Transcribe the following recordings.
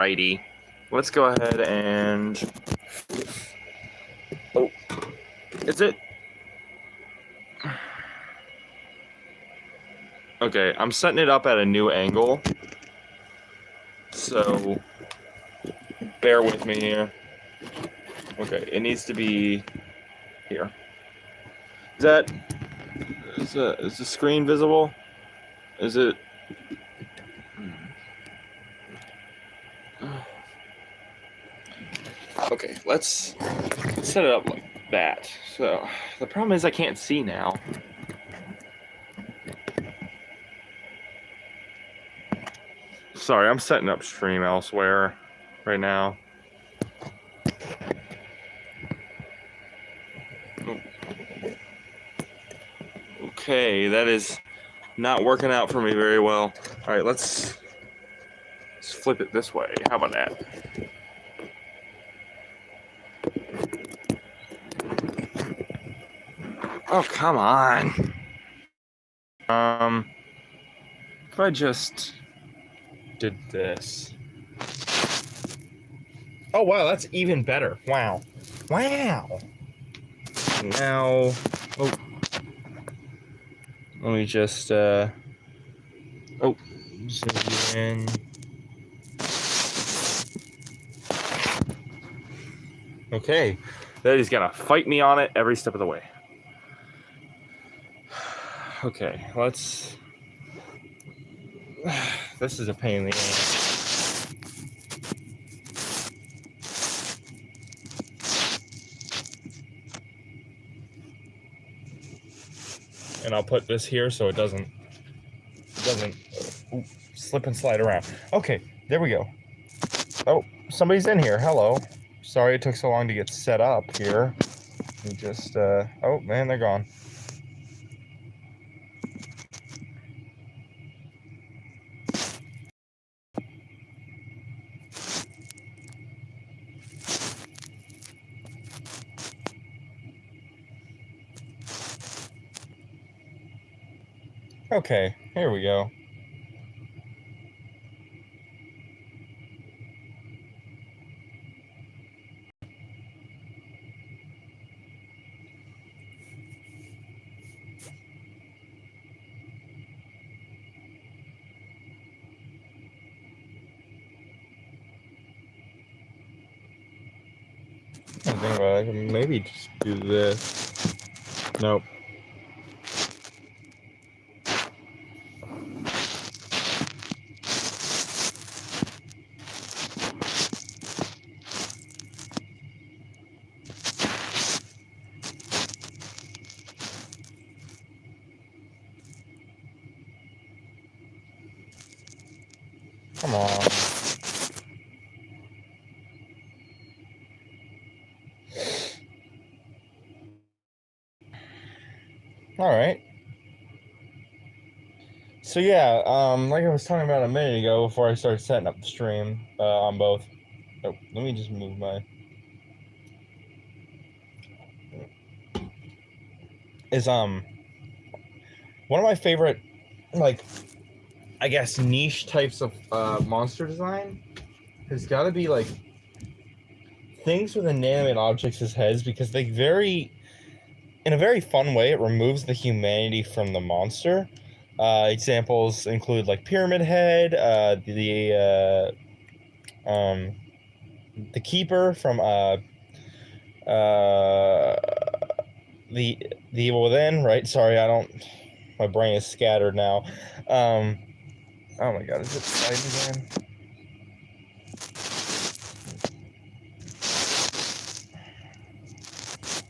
Alrighty. Let's go ahead and... Oh. Is it? Okay, I'm setting it up at a new angle. So, bear with me here. Okay, it needs to be here. Is the screen visible? Is it? Okay, let's set it up like that. So, the problem is I can't see now. Sorry, I'm setting up stream elsewhere right now. Okay, that is not working out for me very well. All right, let's flip it this way. How about that? Oh, come on. If I just did this. Oh, wow, that's even better. Wow. Now, oh, let me just, zoom in. Okay, that is gonna fight me on it every step of the way. Okay, let's... This is a pain in the ass. And I'll put this here so it doesn't slip and slide around. Okay, there we go. Oh, somebody's in here. Hello. Sorry it took so long to get set up here. We just, oh man, they're gone. Okay, here we go. I think about it, I can maybe just do this. Nope. Come on. All right. So yeah, like I was talking about a minute ago before I started setting up the stream on both. Oh, let me just move my... one of my favorite, like, I guess niche types of monster design has got to be like things with inanimate objects as heads, because they in a very fun way, it removes the humanity from the monster. Examples include like Pyramid Head, the Keeper from the Evil Within, right? Sorry, my brain is scattered now. Oh my god, is it sliding again?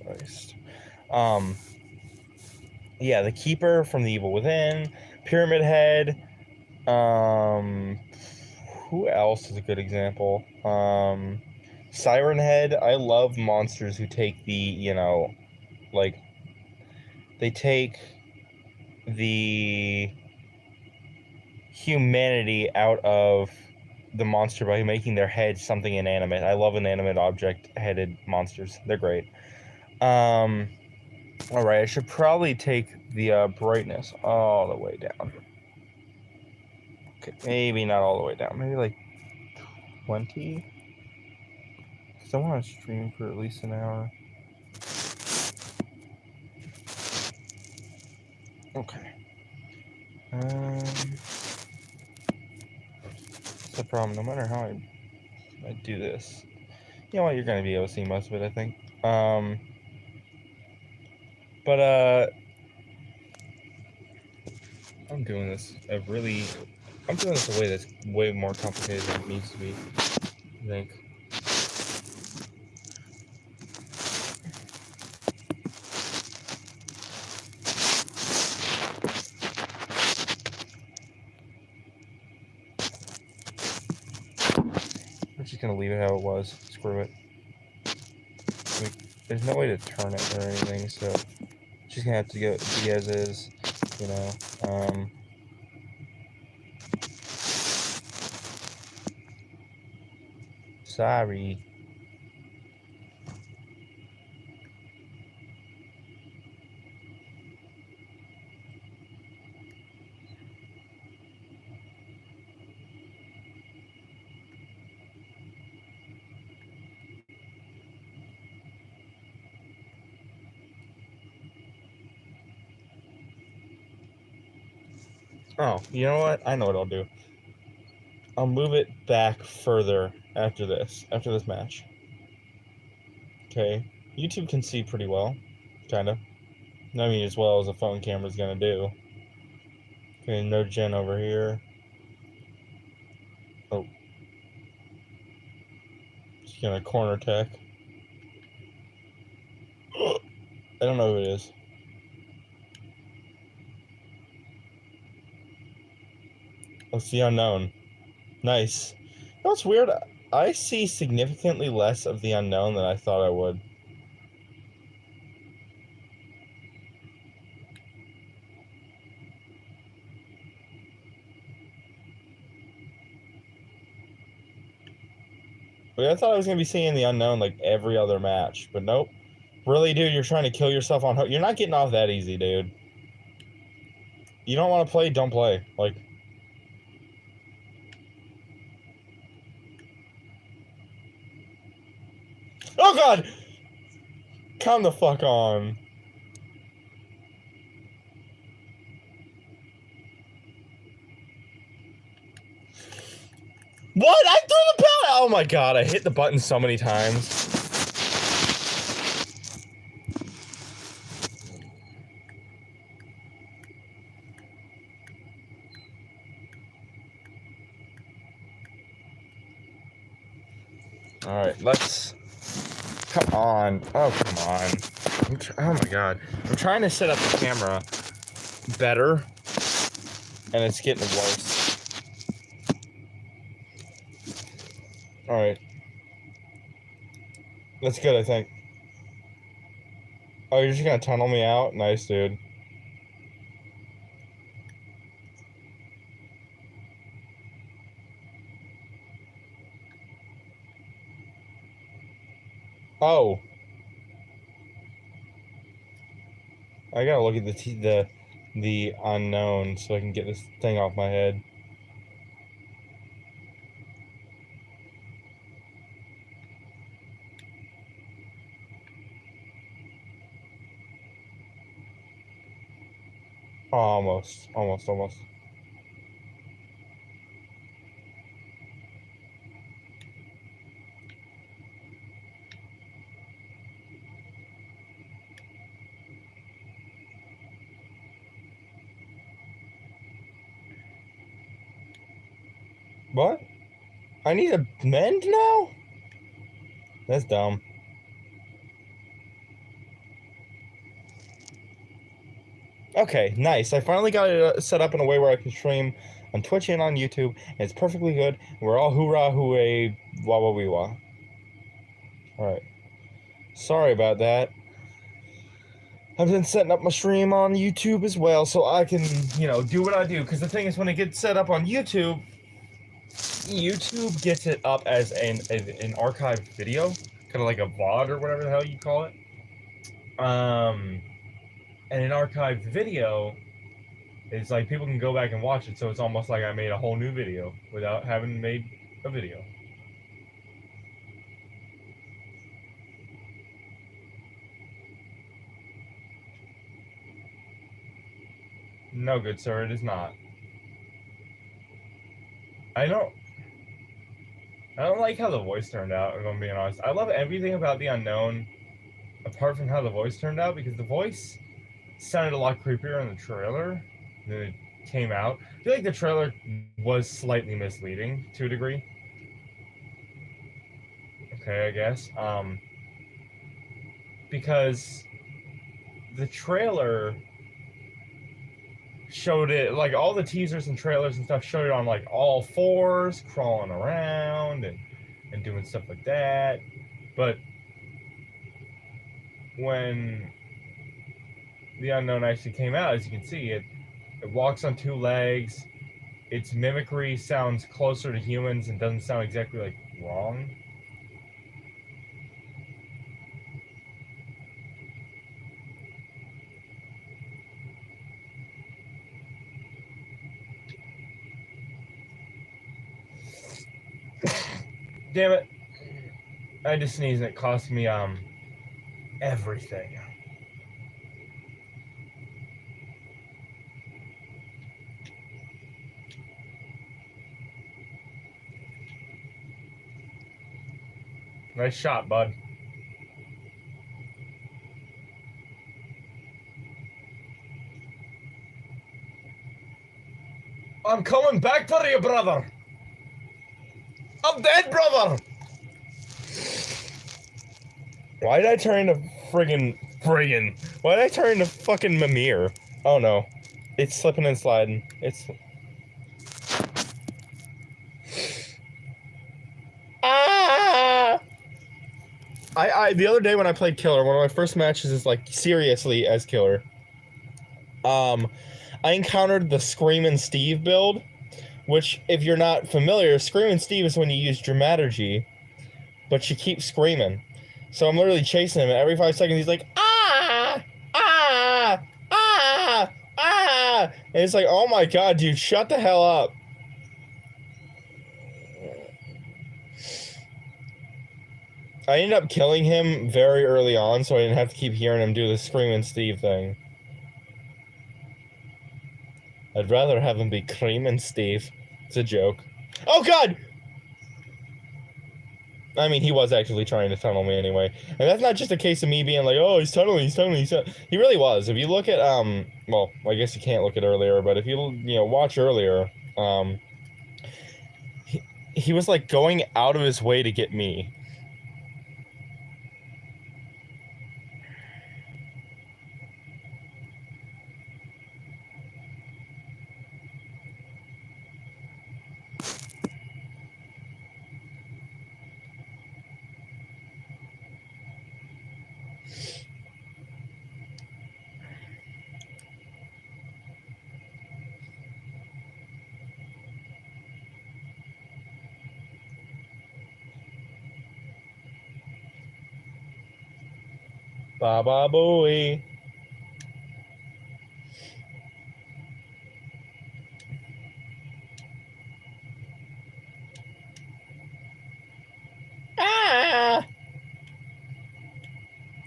Christ. Yeah, the Keeper from the Evil Within, Pyramid Head. Who else is a good example? Siren Head. I love monsters who take the, like, they take the humanity out of the monster by making their head something inanimate. I love inanimate object-headed monsters. They're great. All right, I should probably take the brightness all the way down. Okay, maybe not all the way down. Maybe like 20. Because I want to stream for at least an hour. Okay. That's the problem. No matter how I do this, you know what? You're gonna be able to see most of it, I think. But I'm doing this I'm doing this a way that's way more complicated than it needs to be, I think. I'm just gonna leave it how it was. Screw it. There's no way to turn it or anything, so just gonna have to go be as is, you know. Sorry. Oh, you know what? I know what I'll do. I'll move it back further after this match. Okay. YouTube can see pretty well. Kinda. I mean, as well as a phone camera's gonna do. Okay, no gen over here. Oh. Just gonna corner tech. I don't know who it is. It's the unknown. Nice. You know what's weird? I see significantly less of the unknown than I thought I would. I thought I was going to be seeing the unknown like every other match, but nope. Really, dude, you're trying to kill yourself on hook. You're not getting off that easy, dude. You don't want to play, don't play. Like... Oh, God! Come the fuck on. What? I threw the pellet! Oh my God, I hit the button so many times. Alright, let's... Come on. Oh, come on. Oh my God. I'm trying to set up the camera better, and it's getting worse. Alright. That's good, I think. Oh, you're just gonna tunnel me out? Nice, dude. Oh. I gotta look at the unknown so I can get this thing off my head. Oh, almost. What? I need a mend now? That's dumb. Okay, nice. I finally got it set up in a way where I can stream on Twitch and on YouTube, and it's perfectly good. We're all hoorah, hooray, wah wah wee wah. Alright. Sorry about that. I've been setting up my stream on YouTube as well, so I can, you know, do what I do. Because the thing is, when it gets set up on YouTube, YouTube gets it up as an archived video, kind of like a VOD or whatever the hell you call it. And an archived video is like people can go back and watch it, so it's almost like I made a whole new video without having made a video. No, good sir, it is not. I don't. I don't like how the voice turned out, if I'm being honest. I love everything about The Unknown, apart from how the voice turned out, because the voice sounded a lot creepier in the trailer than it came out. I feel like the trailer was slightly misleading to a degree. Okay, I guess. Because the trailer showed it, like, all the teasers and trailers and stuff showed it on, like, all fours, crawling around and doing stuff like that. But when The Unknown actually came out, as you can see, it walks on two legs. Its mimicry sounds closer to humans and doesn't sound exactly, like, wrong. Damn it. I just sneezed and it cost me, everything. Nice shot, bud. I'm coming back for you, brother! I'm dead, brother! Why did I turn into friggin'? Why did I turn into fucking Mimir? Oh no. It's slipping and sliding. It's... Ah! The other day when I played Killer, one of my first matches is, like, seriously as Killer. I encountered the Screamin' Steve build, which, if you're not familiar, Screamin' Steve is when you use dramaturgy, but you keep screaming. So I'm literally chasing him, and every 5 seconds he's like, ah! Ah! Ah! Ah! And it's like, oh my god, dude, shut the hell up. I ended up killing him very early on, so I didn't have to keep hearing him do the Screamin' Steve thing. I'd rather have him be Creamin' Steve. It's a joke. Oh god! I mean, he was actually trying to tunnel me anyway. And that's not just a case of me being like, oh, he's tunneling. He really was. If you look at, well, I guess you can't look at earlier, but if you watch earlier, he was, like, going out of his way to get me. Baba Booey. Ah!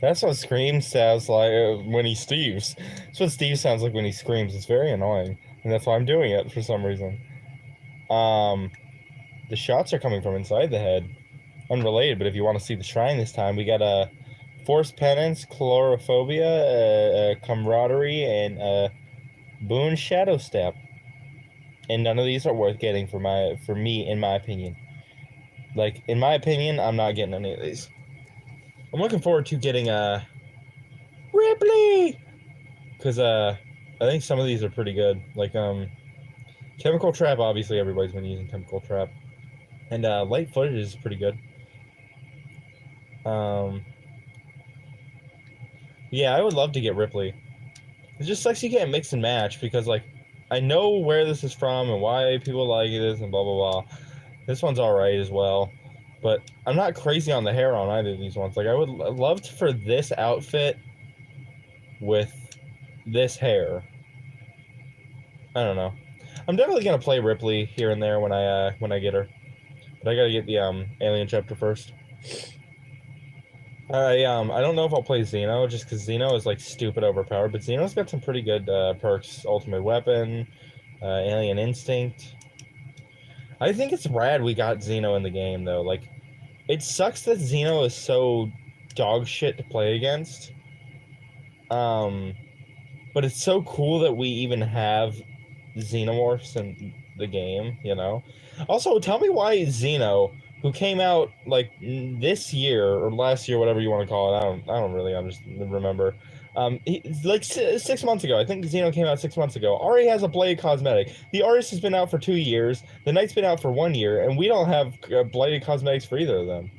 That's what Scream sounds like when he Steves. That's what Steve sounds like when he screams. It's very annoying. And that's why I'm doing it for some reason. The shots are coming from inside the head. Unrelated, but if you want to see the shrine this time, we got a Forced Penance, Chlorophobia, Camaraderie, and Boon Shadow Step. And none of these are worth getting for me, in my opinion. Like, in my opinion, I'm not getting any of these. I'm looking forward to getting Ripley! Because I think some of these are pretty good. Like, Chemical Trap, obviously everybody's been using Chemical Trap. And Light Footage is pretty good. Yeah, I would love to get Ripley. It just sucks you can't mix and match, because, like, I know where this is from and why people like this and blah, blah, blah. This one's alright as well. But I'm not crazy on the hair on either of these ones. Like, I would love for this outfit with this hair. I don't know. I'm definitely gonna play Ripley here and there when I get her. But I gotta get the Alien chapter first. I don't know if I'll play Xeno just because Xeno is like stupid overpowered, but Xeno's got some pretty good perks. Ultimate Weapon, Alien Instinct. I think it's rad we got Xeno in the game though. Like, it sucks that Xeno is so dog shit to play against. Um, but it's so cool that we even have Xenomorphs in the game, you know? Also, tell me why Xeno, who came out like this year or last year, whatever you want to call it, I don't really remember. Like 6 months ago, I think Xeno came out 6 months ago. Already has a Blade cosmetic. The artist has been out for 2 years. The Knight's been out for 1 year, and we don't have Blade cosmetics for either of them.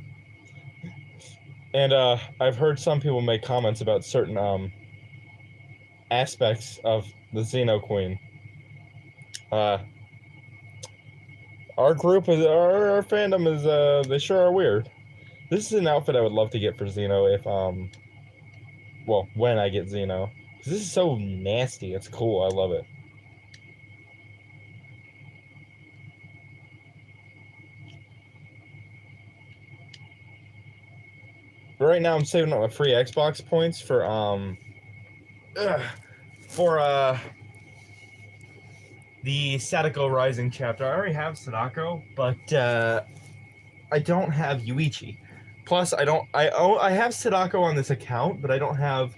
And I've heard some people make comments about certain aspects of the Xeno Queen. Uh, our group is our fandom is they sure are weird. This is an outfit I would love to get for Xeno if well, when I get Xeno. 'Cause this is so nasty. It's cool. I love it. But right now I'm saving up my free Xbox points ugh, for the Sadako Rising chapter. I already have Sadako, but I don't have Yuichi. Plus, I have Sadako on this account, but I don't have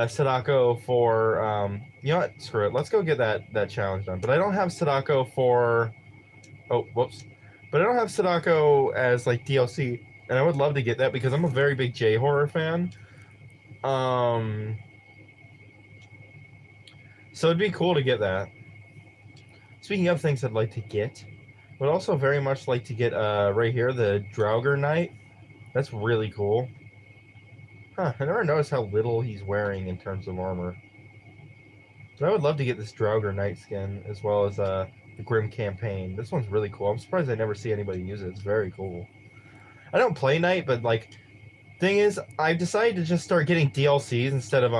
Sadako for you know what? Screw it. Let's go get that challenge done. But I don't have Sadako for whoops. But I don't have Sadako as like DLC, and I would love to get that because I'm a very big J horror fan. Um, so it'd be cool to get that. Speaking of things I'd like to get, would also very much like to get right here the Draugr Knight. That's really cool. Huh, I never noticed how little he's wearing in terms of armor. But I would love to get this Draugr Knight skin, as well as the Grim Campaign. This one's really cool. I'm surprised I never see anybody use it. It's very cool. I don't play Knight, but like, thing is, I've decided to just start getting DLCs instead of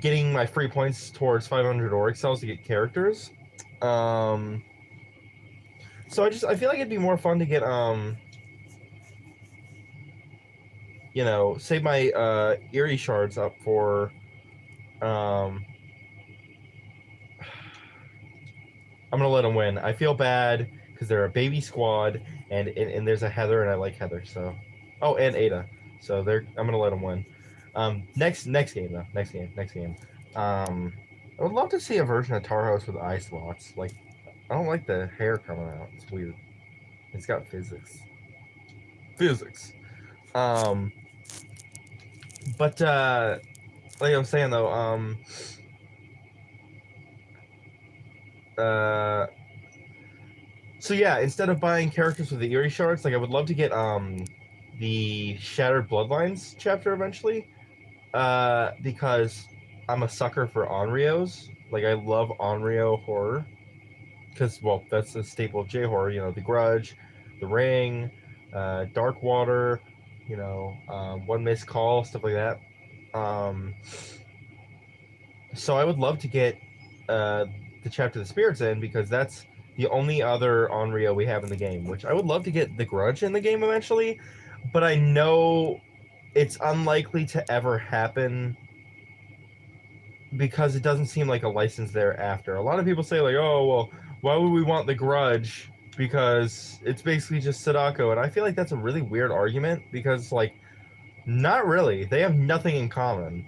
getting my free points towards 500 Auric cells to get characters. So I feel like it'd be more fun to get you know, save my Eerie shards up for I'm gonna let them win. I feel bad because they're a baby squad, and there's a Heather, and I like Heather. So, oh, and Ada. So I'm gonna let them win. Next game though. Next game. I would love to see a version of Tarhos with eye slots. Like, I don't like the hair coming out. It's weird. It's got physics. Physics. But like I was saying though, so yeah, instead of buying characters with the Eerie shards, like I would love to get the Shattered Bloodlines chapter eventually, because I'm a sucker for Onryos. Like, I love Onryo horror because, well, that's a staple of J horror. You know, The Grudge, The Ring, Dark Water, you know, One Missed Call, stuff like that. So I would love to get the chapter of the Spirits in because that's the only other Onryo we have in the game. Which I would love to get The Grudge in the game eventually, but I know it's unlikely to ever happen because it doesn't seem like a license thereafter. A lot of people say like, oh well, why would we want The Grudge? Because it's basically just Sadako, and I feel like that's a really weird argument because like, not really. They have nothing in common.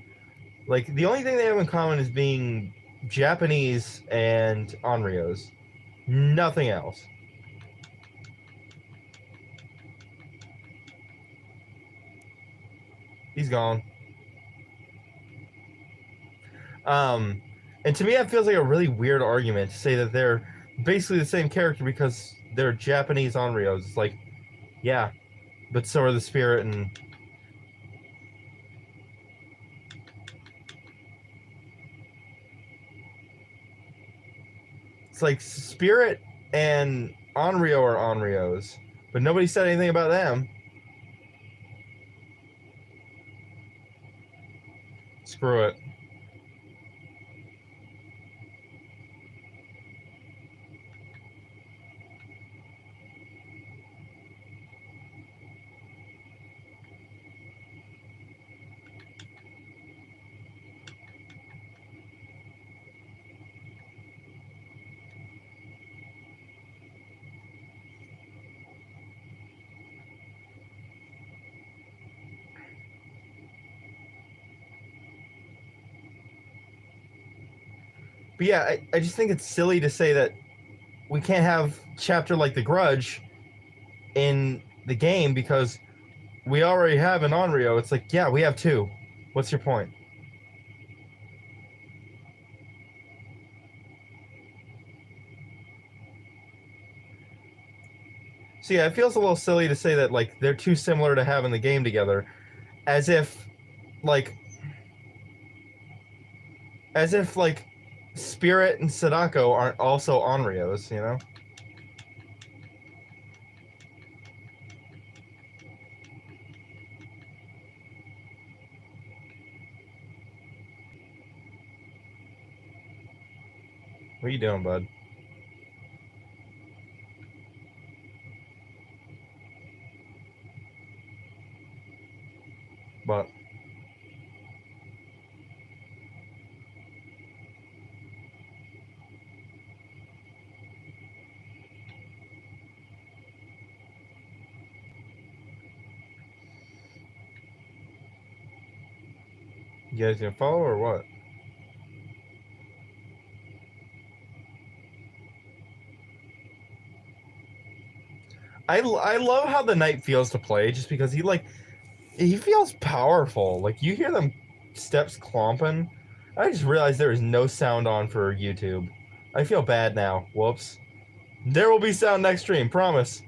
Like, the only thing they have in common is being Japanese and Onryos. Nothing else. He's gone. And to me, that feels like a really weird argument to say that they're basically the same character because they're Japanese Onryos. It's like, yeah, but so are the Spirit and. It's like Spirit and Onryo are Onryos, but nobody said anything about them. Screw it. But yeah, I just think it's silly to say that we can't have chapter like The Grudge in the game because we already have an Onryo. It's like, yeah, we have two. What's your point? So yeah, it feels a little silly to say that like they're too similar to have in the game together, as if like like Spirit and Sadako aren't also Onryos, you know? What are you doing, bud? But you guys gonna follow or what? I love how the knight feels to play just because he feels powerful. Like you hear them steps clomping. I just realized there is no sound on for YouTube. I feel bad now. Whoops. There will be sound next stream, promise.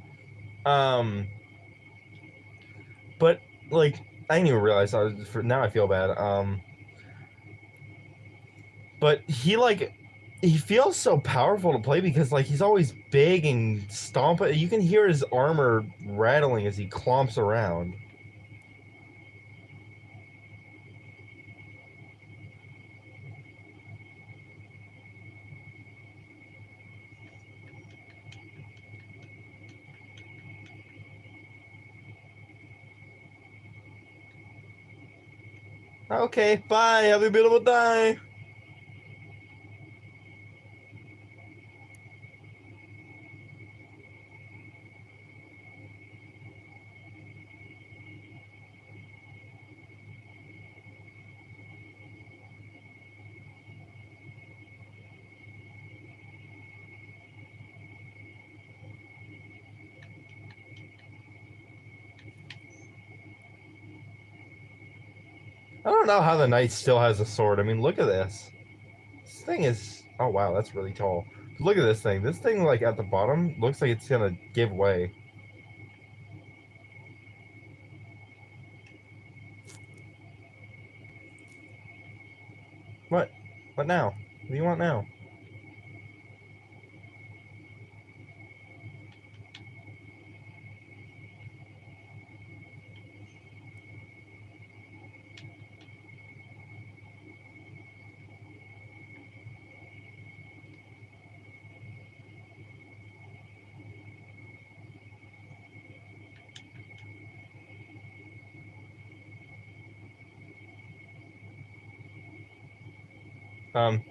Um, but like I didn't even realize now I feel bad. But he feels so powerful to play because like he's always big and stomping. You can hear his armor rattling as he clomps around. Okay, bye. Have a beautiful day. I don't know how the knight still has a sword. I mean, look at this. This thing is. Oh wow, that's really tall. Look at this thing. This thing, like at the bottom, looks like it's gonna give way. What? What now? What do you want now?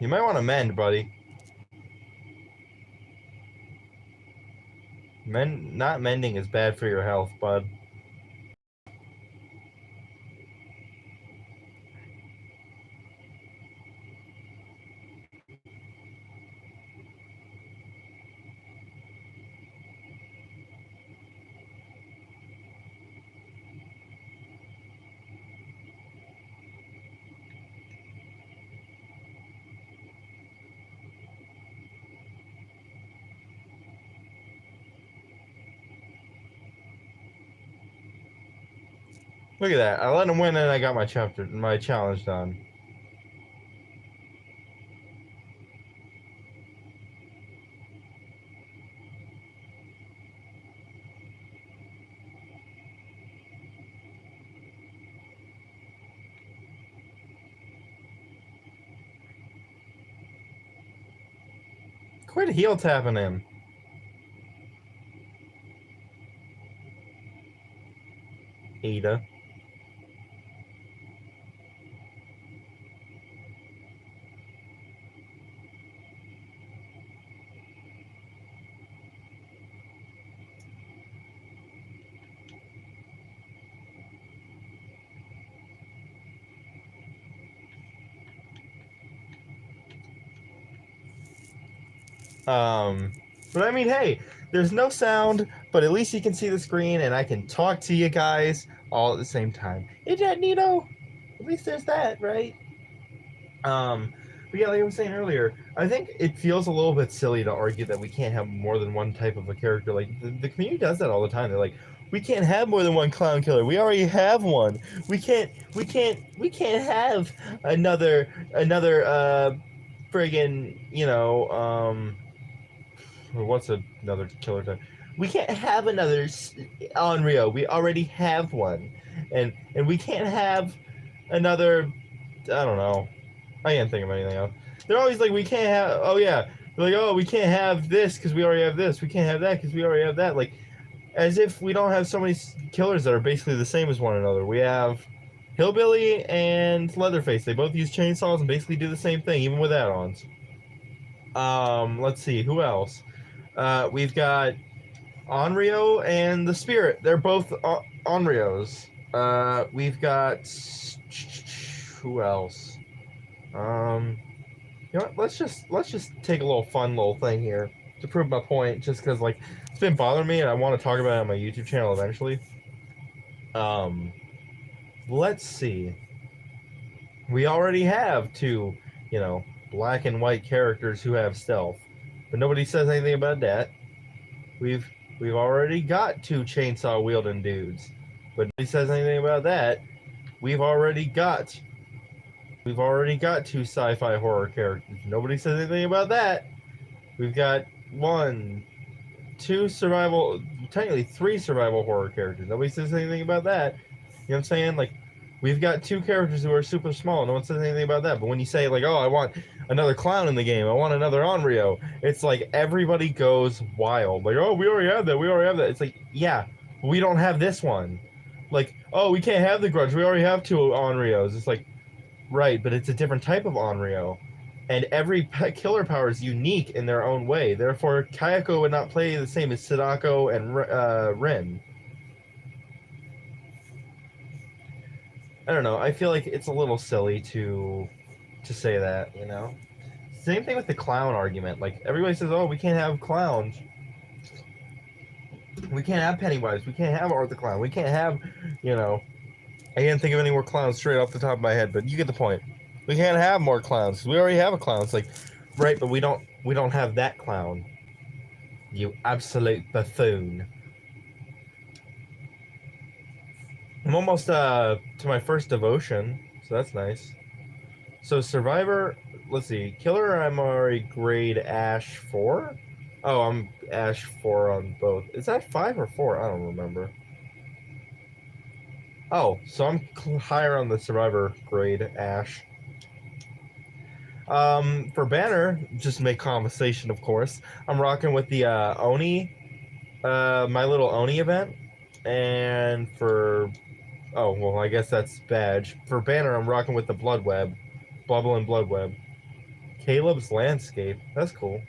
You might want to mend, buddy. Not mending is bad for your health, bud. Look at that. I let him win and I got my challenge done. Quit heel tapping him. Ada. But I mean, hey, there's no sound, but at least you can see the screen, and I can talk to you guys all at the same time. Isn't that neato? At least there's that, right? But yeah, like I was saying earlier, I think it feels a little bit silly to argue that we can't have more than one type of a character. Like the community does that all the time. They're like, we can't have more than one clown killer. We already have one. We can't have another friggin', what's another killer type? We can't have another Onryo. We already have one, and we can't have another. I don't know. I can't think of anything else. They're always like, we can't have. Oh yeah, they're like, oh, we can't have this because we already have this. We can't have that because we already have that. Like, as if we don't have so many killers that are basically the same as one another. We have Hillbilly and Leatherface. They both use chainsaws and basically do the same thing, even with add-ons. Let's see, who else? We've got Onryo and the Spirit. They're both Onryos. We've got who else? You know what? Let's just take a little fun little thing here to prove my point. Just because like it's been bothering me, and I want to talk about it on my YouTube channel eventually. Um, let's see. We already have two, black and white characters who have stealth, but nobody says anything about that. We've we've already got two chainsaw wielding dudes, but nobody says anything about that. We've already got two sci-fi horror characters. Nobody says anything about that. We've got one, two survival, technically three survival horror characters. Nobody says anything about that. You know what I'm saying? Like, we've got two characters who are super small. No one says anything about that. But when you say, like, oh, I want another clown in the game, I want another Onryo, it's like everybody goes wild. Like, oh, we already have that. We already have that. It's like, yeah, we don't have this one. Like, oh, we can't have the Grudge. We already have two Onryos. It's like, right, but it's a different type of Onryo. And every killer power is unique in their own way. Therefore, Kayako would not play the same as Sadako and Rin. I don't know. I feel like it's a little silly to say that, Same thing with the clown argument. Like, everybody says, oh, we can't have clowns. We can't have Pennywise. We can't have Art the Clown. We can't have, I can't think of any more clowns straight off the top of my head, but you get the point. We can't have more clowns. We already have a clown. It's like, right, but we don't have that clown. You absolute buffoon. I'm almost to my first devotion, so that's nice. So Survivor, let's see, Killer, I'm already grade Ash 4. Oh, I'm Ash 4 on both. Is that 5 or 4? I don't remember. Oh, so I'm higher on the Survivor grade Ash. For Banner, just to make conversation, of course, I'm rocking with the Oni, My Little Oni event. And for, oh, well, I guess that's Badge. For Banner, I'm rocking with the Blood Web. Bubble and Blood Web. Caleb's Landscape. That's cool.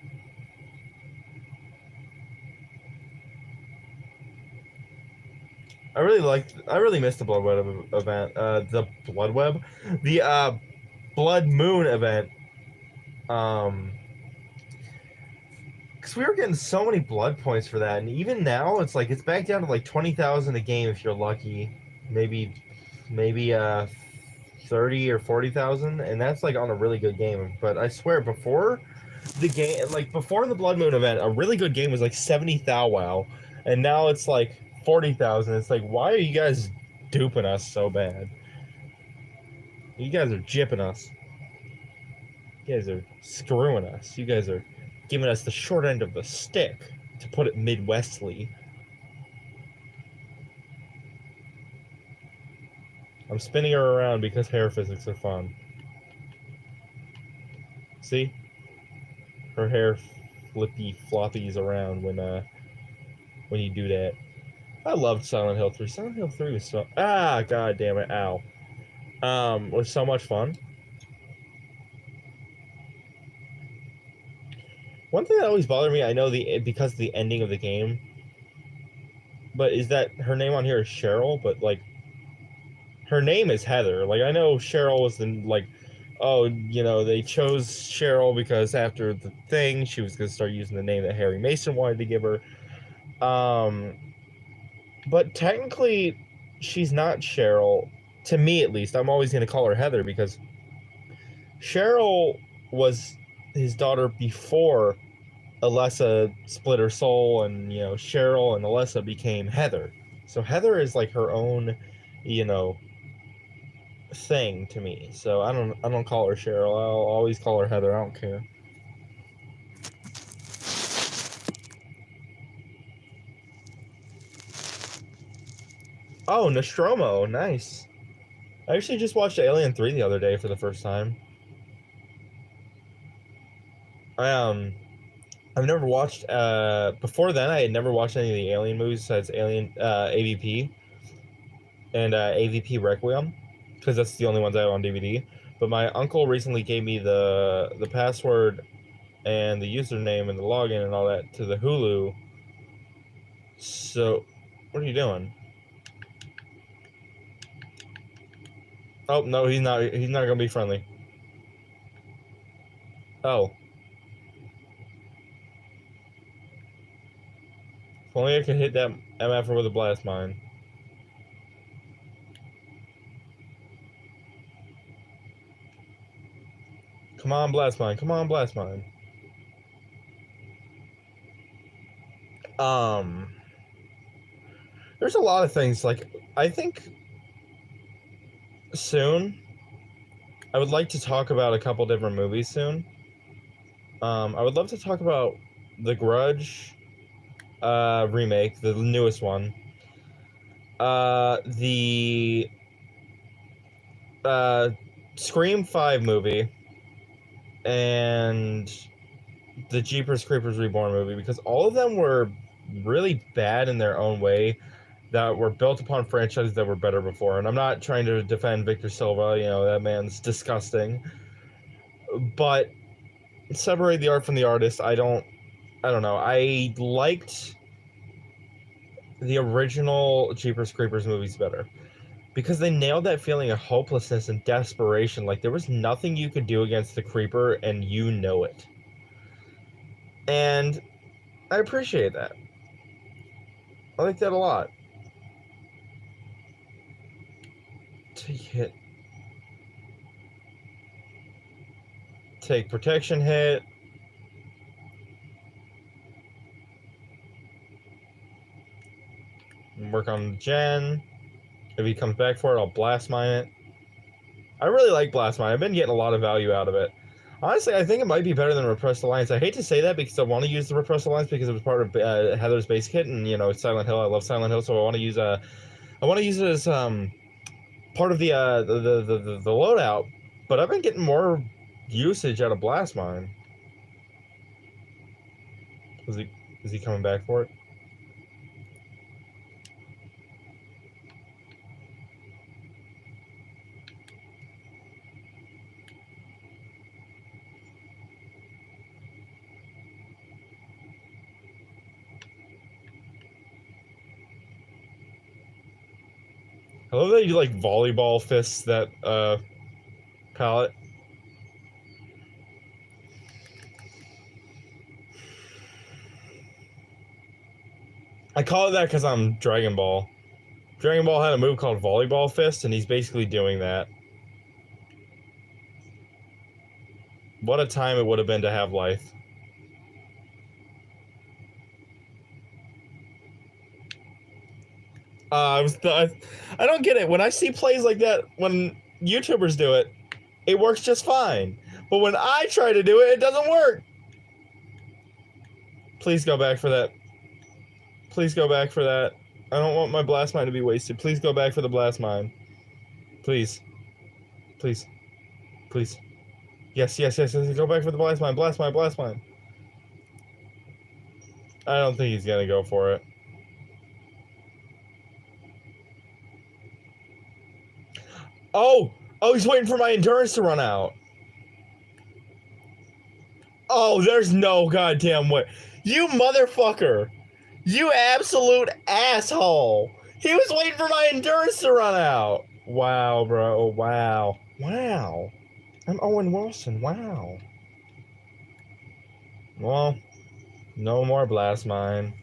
I really missed the Blood Web event. The Blood Web? The, Blood Moon event. Because we were getting so many blood points for that, and even now it's like it's back down to like 20,000 a game if you're lucky, maybe 30 or 40,000, and that's like on a really good game. But I swear, before the game, like before the Blood Moon event, a really good game was like 70 thou wow, and now it's like 40,000. It's like, why are you guys duping us so bad? You guys are gypping us. You guys are screwing us. You guys are giving us the short end of the stick, to put it Midwestly. I'm spinning her around because hair physics are fun. See? Her hair flippy floppies around when you do that. I loved Silent Hill 3. Silent Hill 3 was so... Ah, god damn it, ow. Was so much fun. One thing that always bothered me, I know because of the ending of the game, but is that her name on here is Cheryl, but like her name is Heather. Like, I know Cheryl was the like oh, they chose Cheryl because after the thing, she was going to start using the name that Harry Mason wanted to give her. But technically, she's not Cheryl. To me, at least. I'm always going to call her Heather because Cheryl was his daughter before Alessa split her soul, and Cheryl and Alessa became Heather. So Heather is like her own, you know, thing to me. So I don't call her Cheryl. I'll always call her Heather. I don't care. Oh, Nostromo, nice. I actually just watched Alien 3 the other day for the first time. I've never watched before then. I had never watched any of the Alien movies besides Alien AVP and AVP Requiem, because that's the only ones I have on DVD. But my uncle recently gave me the password and the username and the login and all that to the Hulu. So, what are you doing? Oh no, he's not. He's not gonna be friendly. Oh. If only I could hit that MF with a blast mine. Come on, blast mine. Come on, blast mine. There's a lot of things, like, I think soon, I would like to talk about a couple different movies soon. I would love to talk about The Grudge remake, the newest one. The Scream 5 movie, and the Jeepers Creepers Reborn movie, because all of them were really bad in their own way, that were built upon franchises that were better before. And I'm not trying to defend Victor Silva, that man's disgusting. But separate the art from the artist. I don't know. I liked the original Jeepers Creepers movies better, because they nailed that feeling of hopelessness and desperation. Like, there was nothing you could do against the creeper, and you know it. And I appreciate that. I like that a lot. Take hit. Take protection hit. Work on Jen. If he comes back for it, I'll blast mine it. I really like blast mine. I've been getting a lot of value out of it. Honestly, I think it might be better than Repressed Alliance. I hate to say that because I want to use the Repressed Alliance because it was part of Heather's base kit, and Silent Hill. I love Silent Hill, so I want to use it as part of the loadout. But I've been getting more usage out of blast mine. Is he coming back for it? I love that you like volleyball fists that palette. I call it that because I'm Dragon Ball. Dragon Ball had a move called Volleyball Fist, and he's basically doing that. What a time it would have been to have life. I don't get it. When I see plays like that, when YouTubers do it, it works just fine. But when I try to do it, it doesn't work. Please go back for that. Please go back for that. I don't want my blast mine to be wasted. Please go back for the blast mine. Please. Please. Please. Yes. Go back for the blast mine. Blast mine. Blast mine. I don't think he's gonna go for it. Oh, he's waiting for my endurance to run out. Oh, there's no goddamn way. You motherfucker. You absolute asshole. He was waiting for my endurance to run out. Wow, bro. Wow. I'm Owen Wilson. Wow. Well, no more Blast Mine.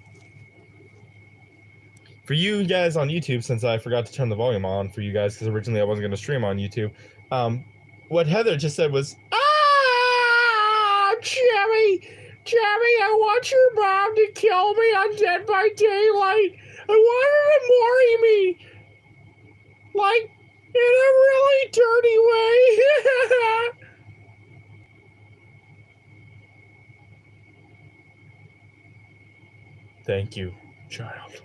For you guys on YouTube, since I forgot to turn the volume on for you guys, because originally I wasn't going to stream on YouTube, what Heather just said was, "Ah, Jerry, I want your mom to kill me on Dead by Daylight. I want her to worry me, like, in a really dirty way." Thank you, child.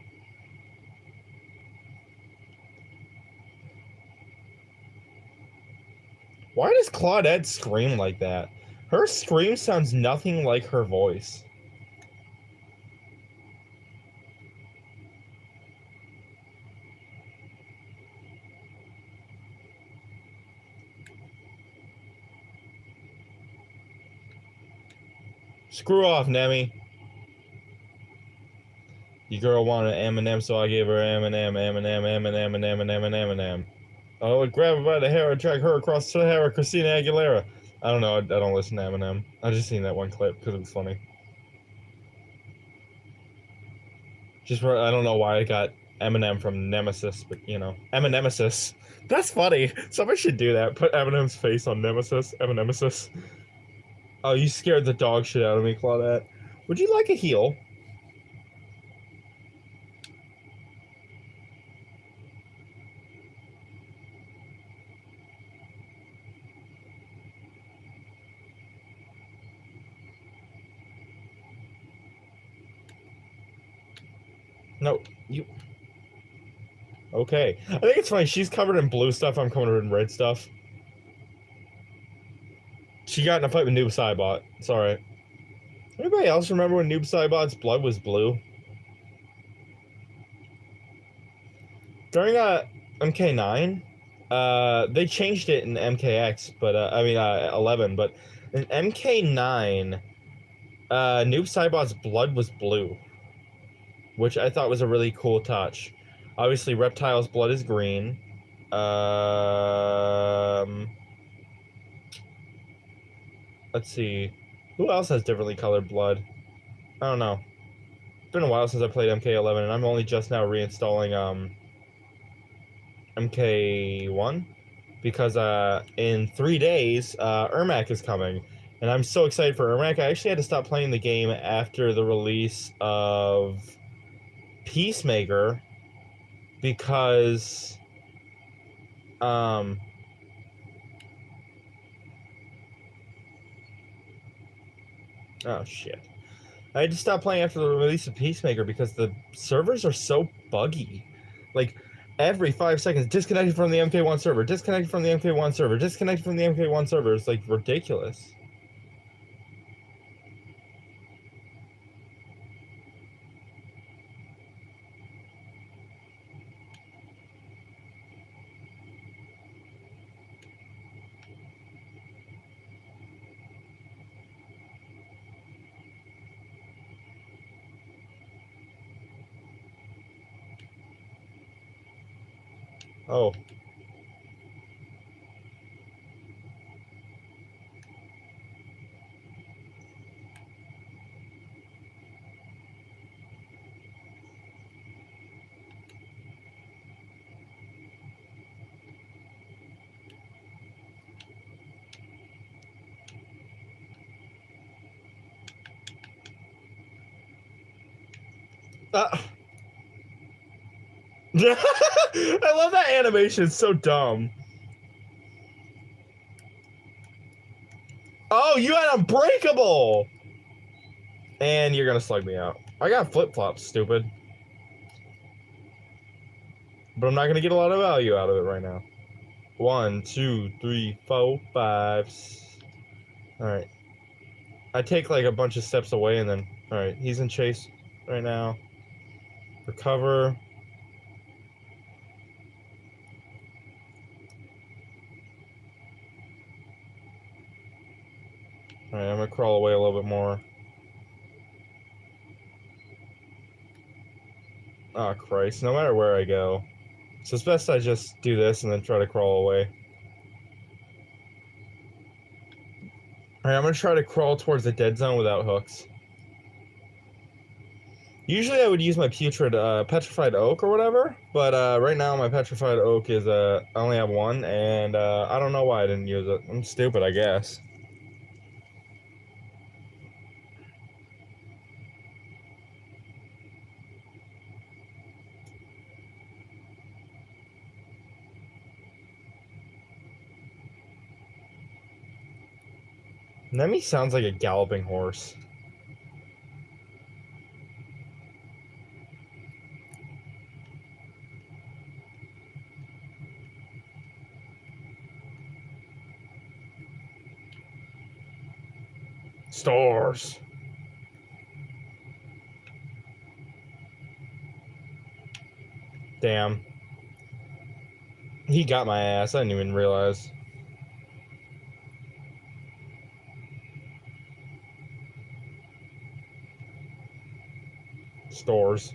Why does Claudette scream like that? Her scream sounds nothing like her voice. Screw off, Nemi. Your girl wanted M&M, so I gave her M&M. I would grab her by the hair and drag her across the hair of Christina Aguilera. I don't know, I don't listen to Eminem. I just seen that one clip because it was funny. Just I don't know why I got Eminem from Nemesis, but you know, Eminemesis. That's funny. Somebody should do that. Put Eminem's face on Nemesis. Eminemesis. Oh, you scared the dog shit out of me, Claudette. Would you like a heal? No, you... Okay. I think it's funny. She's covered in blue stuff. I'm covered in red stuff. She got in a fight with Noob Saibot. It's alright. Anybody else remember when Noob Saibot's blood was blue? During MK9, they changed it in MKX, but I mean 11. But in MK9, Noob Saibot's blood was blue, which I thought was a really cool touch. Obviously, Reptile's blood is green. Let's see, who else has differently colored blood? I don't know. It's been a while since I played MK11, and I'm only just now reinstalling MK1 because in 3 days Ermac is coming, and I'm so excited for Ermac. I actually had to stop playing the game after the release of Peacemaker because oh shit. I had to stop playing after the release of Peacemaker because the servers are so buggy. Like, every 5 seconds, disconnected from the MK1 server, disconnected from the MK1 server, disconnected from the MK1 server. It's, like, ridiculous. Oh. I love that animation. It's so dumb. Oh, you had Unbreakable! And you're gonna slug me out. I got flip-flops, stupid. But I'm not gonna get a lot of value out of it right now. 1, 2, 3, 4, 5. Alright. I take like a bunch of steps away and then... Alright, he's in chase right now. Recover. Alright, I'm gonna crawl away a little bit more. Oh, Christ. No matter where I go. So it's best I just do this and then try to crawl away. Alright, I'm gonna try to crawl towards the dead zone without hooks. Usually I would use my putrid petrified oak or whatever, but right now my petrified oak is I only have one, and I don't know why I didn't use it. I'm stupid, I guess. Nemi sounds like a galloping horse. Stores. Damn. He got my ass. I didn't even realize. Stores.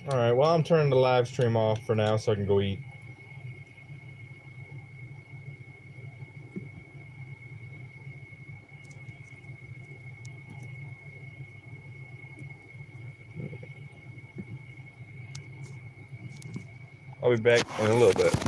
Alright, well, I'm turning the live stream off for now so I can go eat. I'll be back in a little bit.